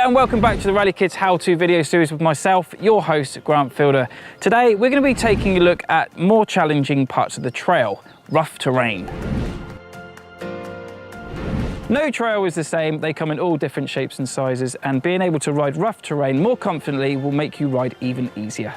there and welcome back to the Rally Kids how-to video series with myself, your host, Grant Fielder. Today we're going to be taking a look at more challenging parts of the trail, rough terrain. No trail is the same, they come in all different shapes and sizes, and being able to ride rough terrain more confidently will make you ride even easier.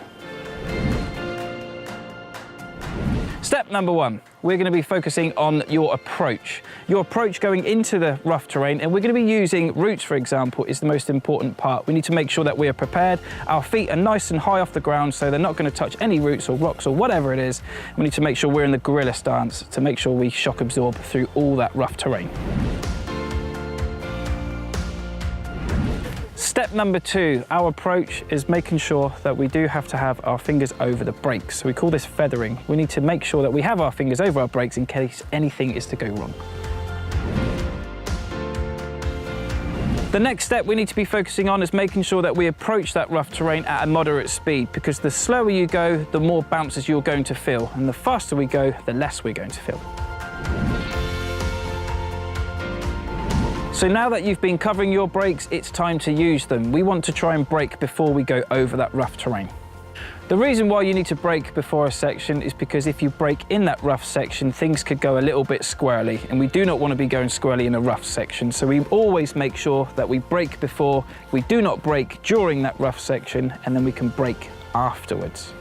Step number one, we're going to be focusing on your approach. Your approach going into the rough terrain, and we're going to be using roots, for example, is the most important part. We need to make sure that we are prepared. Our feet are nice and high off the ground, so they're not going to touch any roots or rocks or whatever it is. We need to make sure we're in the gorilla stance to make sure we shock absorb through all that rough terrain. Step number two, our approach is making sure that we do have to have our fingers over the brakes. So we call this feathering. We need to make sure that we have our fingers over our brakes in case anything is to go wrong. The next step we need to be focusing on is making sure that we approach that rough terrain at a moderate speed, because the slower you go, the more bounces you're going to feel, and the faster we go, the less we're going to feel. So now that you've been covering your brakes, it's time to use them. We want to try and brake before we go over that rough terrain. The reason why you need to brake before a section is because if you brake in that rough section, things could go a little bit squirrely, and we do not want to be going squirrely in a rough section. So we always make sure that we brake before, we do not brake during that rough section, and then we can brake afterwards.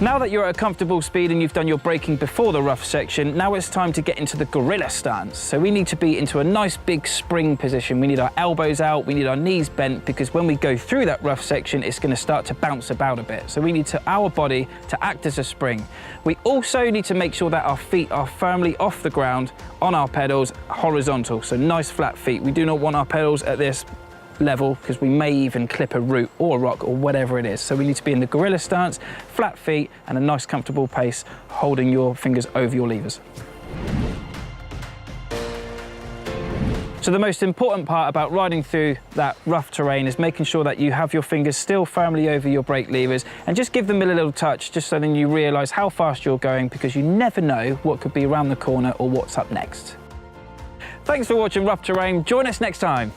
Now that you're at a comfortable speed and you've done your braking before the rough section, now it's time to get into the gorilla stance. So we need to be into a nice big spring position. We need our elbows out, we need our knees bent, because when we go through that rough section, it's going to start to bounce about a bit. So we need our body to act as a spring. We also need to make sure that our feet are firmly off the ground on our pedals, horizontal. So nice flat feet. We do not want our pedals at this level, because we may even clip a root or a rock or whatever it is. So we need to be in the gorilla stance, flat feet and a nice comfortable pace, holding your fingers over your levers. So the most important part about riding through that rough terrain is making sure that you have your fingers still firmly over your brake levers, and just give them a little touch, just so then you realise how fast you're going, because you never know what could be around the corner or what's up next. Thanks for watching Rough Terrain. Join us next time.